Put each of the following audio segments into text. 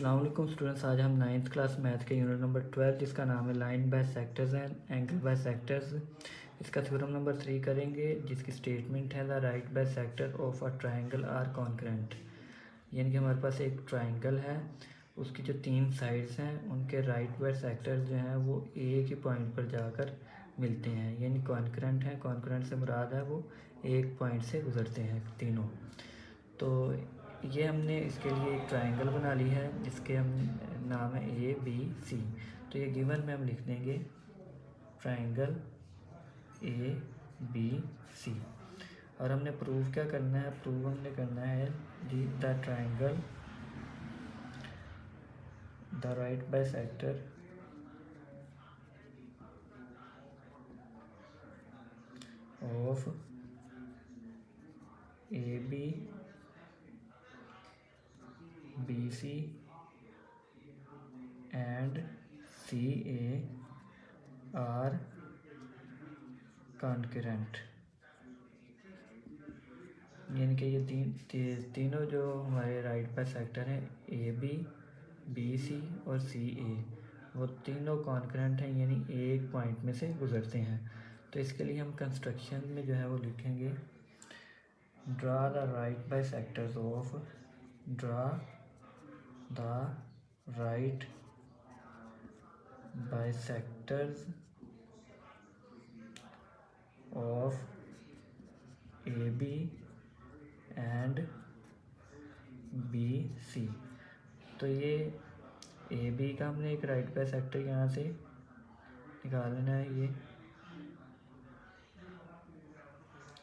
अस्सलामुअलैकुम स्टूडेंट्स, आज हम 9th क्लास मैथ के यूनिट नंबर 12 जिसका नाम है line bisectors and angle bisectors, इसका थ्योरम नंबर 3 करेंगे, जिसकी स्टेटमेंट है the right bisector of a triangle are concurrent. यानी कि हमारे पास एक ट्रायंगल है, उसकी जो 3 साइड्स हैं उनके राइट बाय सेक्टर जो हैं वो एक ही पॉइंट पर जाकर मिलते हैं, यानी कॉन्करेंट है। कॉन्करेंट से मुराद है वो एक पॉइंट से गुजरते हैं तीनों। तो ये हमने इसके लिए एक ट्रायंगल बना ली है जिसके हम नाम है ABC। तो ये गिवन में हम लिख देंगे ट्रायंगल ABC। और हमने प्रूव क्या करना है, प्रूव हमने करना है the triangle the right bisector of AB BC and CA are concurrent। यानी कि ये तीनों जो हमारे राइट बाय सेक्टर हैं AB BC और CA, वो तीनों कॉन्करेंट हैं, यानी एक पॉइंट में से गुजरते हैं। तो इसके लिए हम कंस्ट्रक्शन में जो है वो लिखेंगे draw the right bisectors of bisectors of AB and BC। तो ये AB का हमने एक राइट बाय सेक्टर यहाँ से निकाल लेना है ये,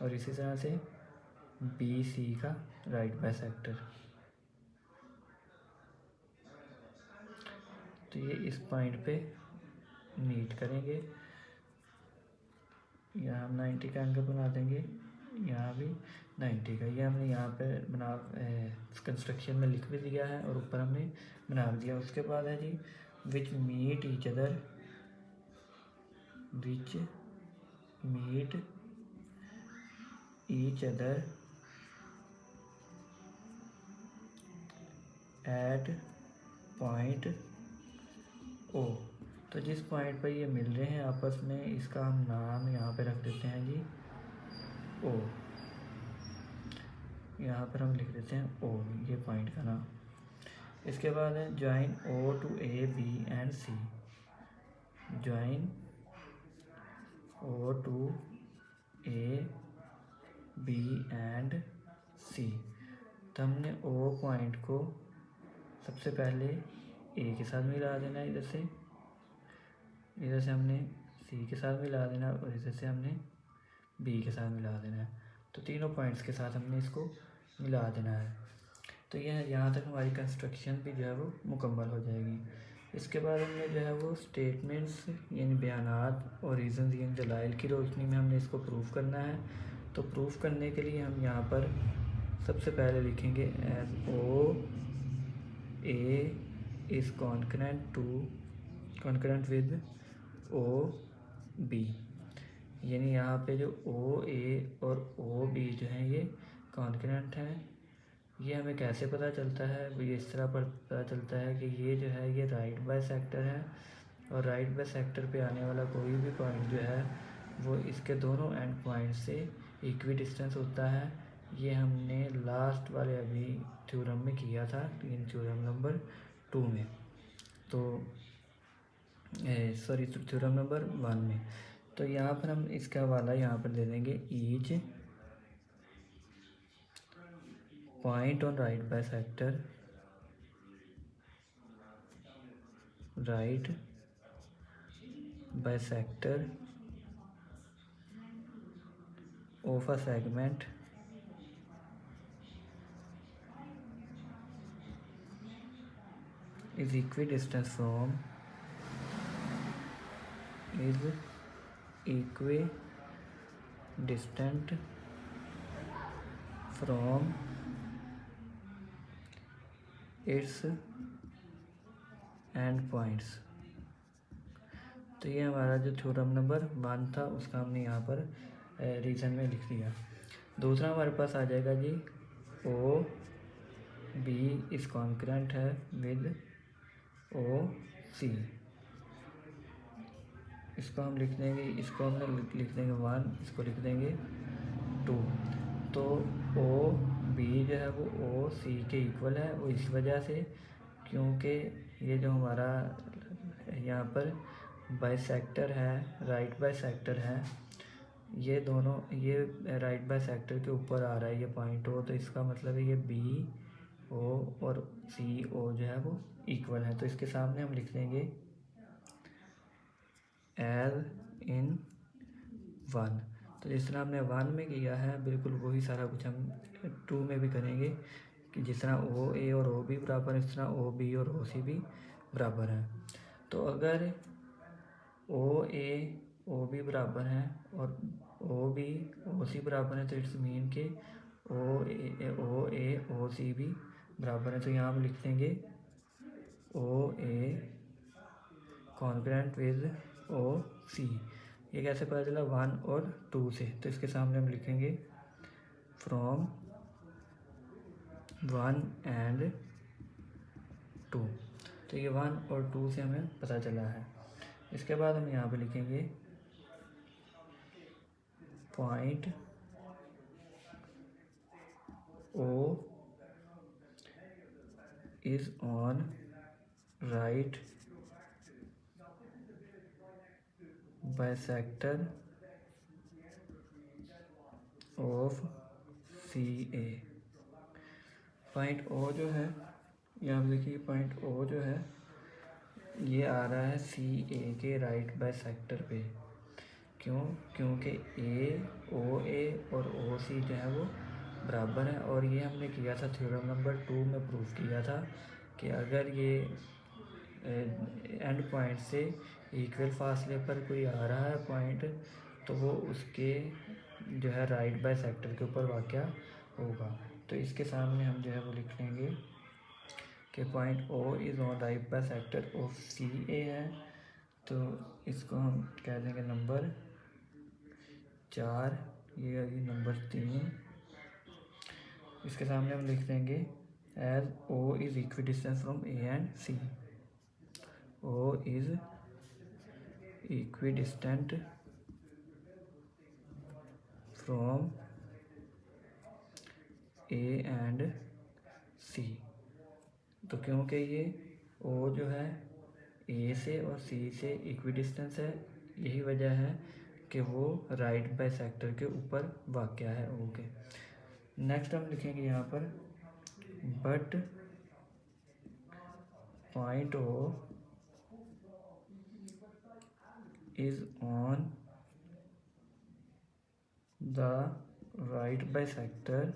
और इसी तरह से BC का राइट बाय सेक्टर। तो ये इस पॉइंट पे मीट करेंगे, यहाँ हम 90 का एंगल बना देंगे, यहाँ भी 90 का। ये हमने यहाँ पे बना कंस्ट्रक्शन में लिख भी दिया है और ऊपर हमने बना दिया। उसके बाद है जी which meet each other at point O। तो जिस पॉइंट पर ये मिल रहे हैं आपस में, इसका हम नाम यहाँ पे रख देते हैं जी O। यहाँ पर हम लिख देते हैं O, ये पॉइंट का नाम। इसके बाद है join O to A B and C। Join O to A B and C। तो हमने O पॉइंट को सबसे पहले A के साथ मिला देना है, इधर से हमने C के साथ मिला देना और इधर से हमने B के साथ मिला देना है। तो तीनों पॉइंट्स के साथ हमने इसको मिला देना है। तो यह यहाँ तक हमारी कंस्ट्रक्शन भी जो है वो मुकम्मल हो जाएगी। इसके बाद हमने जो है वो स्टेटमेंट्स यानी बयानात और रीज़न यानी दलाइल की रोशनी में हमने इसको प्रूफ करना है। तो प्रूफ करने के लिए हम यहाँ पर सबसे पहले लिखेंगे as OA is concurrent with OB। यानी यहाँ पे जो OA और OB जो हैं ये कॉन्करेंट हैं। ये हमें कैसे पता चलता है, वो ये इस तरह पर पता चलता है कि ये जो है ये राइट बाय सेक्टर है, और राइट बाय सेक्टर पे आने वाला कोई भी पॉइंट जो है वो इसके दोनों एंड पॉइंट से इक्वी डिस्टेंस होता है। ये हमने लास्ट वाले अभी थ्योरम में किया था, थ्योरम नंबर 2 में, तो सॉरी थ्योरम नंबर 1 में। तो यहाँ पर हम इसका वाला यहाँ पर दे देंगे each point on right bisector of a segment is equidistant from its and points. तो ये हमारा जो थ्योरम नंबर 1 था उसका हमने यहाँ पर रीज़न में लिख दिया। दूसरा हमारे पास आ जाएगा जी OB इस कॉन्करेंट है विद ओ सी। इसको हम लिख देंगे, इसको हमने लिख देंगे 1, इसको लिख देंगे 2। तो ओ बी जो है वो ओ सी के इक्वल है, वो इस वजह से क्योंकि ये जो हमारा यहाँ पर बाइसेक्टर है, राइट बाइसेक्टर है, ये दोनों, ये राइट बाइसेक्टर के ऊपर आ रहा है ये पॉइंट ओ, तो इसका मतलब है ये बी ओ और सी ओ जो है वो इक्वल है। तो इसके सामने हम लिख देंगे एल इन 1। तो जिस तरह हमने 1 में किया है बिल्कुल वही सारा कुछ हम 2 में भी करेंगे, कि जिस तरह ओ ए और ओ बी बराबर है, इस तरह ओ बी और ओ सी भी बराबर है। तो अगर ओ ए ओ बी बराबर है और ओ बी ओ सी बराबर है, तो इट्स मीन के ओ ए ओ सी भी बराबर है। तो यहाँ हम लिख देंगे ओ ए कॉन्ग्रुएंट विद ओ सी। ये कैसे पता चला? 1 और 2 से। तो इसके सामने हम लिखेंगे फ्रॉम 1 एंड 2। तो ये 1 और 2 से हमें पता चला है। इसके बाद हम यहाँ पे लिखेंगे point O is on right bisector of C A. Point O जो है, यहाँ पे देखिए पॉइंट ओ जो है ये आ रहा है सी ए के राइट बाइसेक्टर पे। क्यों? क्योंकि ए और ओ सी जो है वो बराबर है, और ये हमने किया था थ्योरम नंबर 2 में प्रूफ किया था कि अगर ये एंड पॉइंट से इक्वल फासले पर कोई आ रहा है पॉइंट, तो वो उसके जो है राइट बाइसेक्टर के ऊपर वाक़या होगा। तो इसके सामने हम जो है वो लिख लेंगे कि point O is on right bisector of C A है। तो इसको हम कह देंगे नंबर 4, ये नंबर 3। इसके सामने हम लिख देंगे as O is equidistance from A and C. O is equidistant from A and C. तो क्योंकि ये ओ जो है ए से और सी से इक्विडिस्टेंस है, यही वजह है कि वो राइट बाइसेक्टर के ऊपर वाक़या है ओ के। नेक्स्ट हम लिखेंगे यहाँ पर but point O is on the right bisector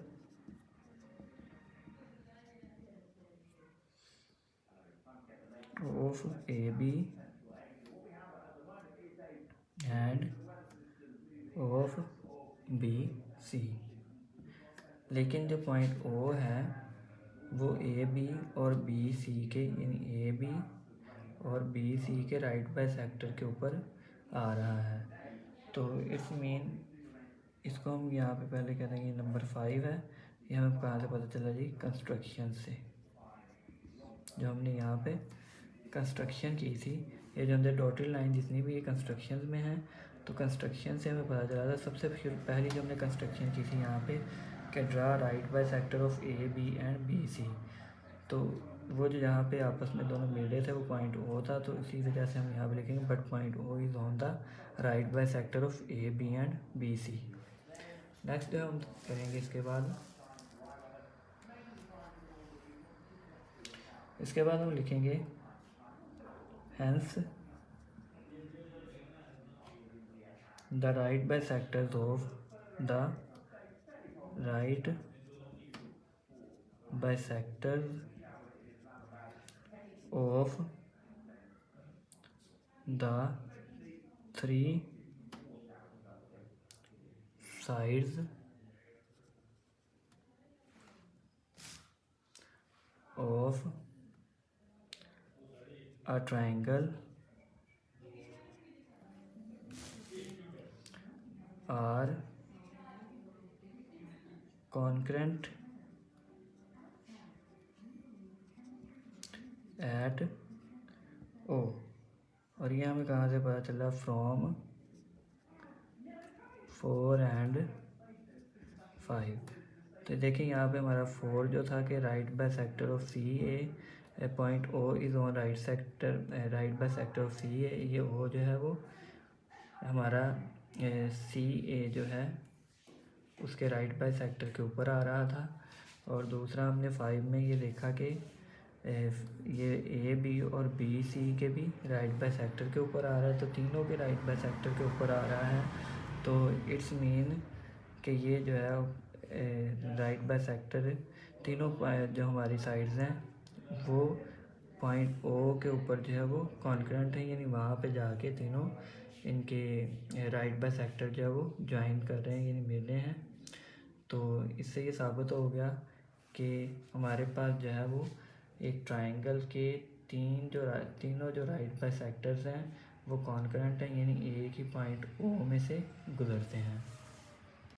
of A B and of B C. लेकिन जो पॉइंट ओ है वो ए बी और बी सी के, यानी ए बी और बी सी के राइट बाइसेक्टर के ऊपर आ रहा है। तो इट्स मीन इसको हम यहाँ पे पहले कह देंगे नंबर 5 है। ये हमें कहाँ से पता चला जी? कंस्ट्रक्शन से। जो हमने यहाँ पे कंस्ट्रक्शन की थी, ये जो हमने डॉटेड लाइन जितनी भी ये कंस्ट्रक्शन में है, तो कंस्ट्रक्शन से हमें पता चला था। सबसे पहली जो हमने कंस्ट्रक्शन की थी यहाँ पे कि draw right bisector of A B and B C. तो वो जो यहाँ पे आपस में दोनों मिल रहे थे वो पॉइंट ओ था, तो इसी वजह से हम यहाँ पे लिखेंगे but point O is on the right bisector of A B and B C. Next हम करेंगे इसके बाद हम लिखेंगे hence the right bisectors of the right bisectors of the 3 sides of a triangle are congruent at O. और ये हमें कहाँ से पता चला? From 4 and 5। तो देखिए यहाँ पे हमारा 4 जो था कि right bisector of C A point O is on right bisector of C A. ये ओ जो है वो हमारा सी ए जो है उसके राइट बाय सेक्टर के ऊपर आ रहा था। और दूसरा हमने 5 में ये देखा कि ये ए बी और बी सी के भी राइट बाय सेक्टर के ऊपर आ रहा है, तो तीनों के राइट बाय सेक्टर के ऊपर आ रहा है। तो इट्स मीन कि ये जो है राइट बाय सेक्टर तीनों जो हमारी साइड्स हैं वो पॉइंट ओ के ऊपर जो है वो कॉन्करेंट है, यानी वहाँ पे जाके तीनों इनके राइट बाय सेक्टर जो है वो ज्वाइन कर रहे हैं, यानी मिल रहे हैं। तो इससे ये साबित हो गया कि हमारे पास जो है वो एक ट्रायंगल के तीनों जो राइट बाय सेक्टर्स हैं वो कॉन्करेंट हैं, यानी एक ही पॉइंट ओ में से गुजरते हैं।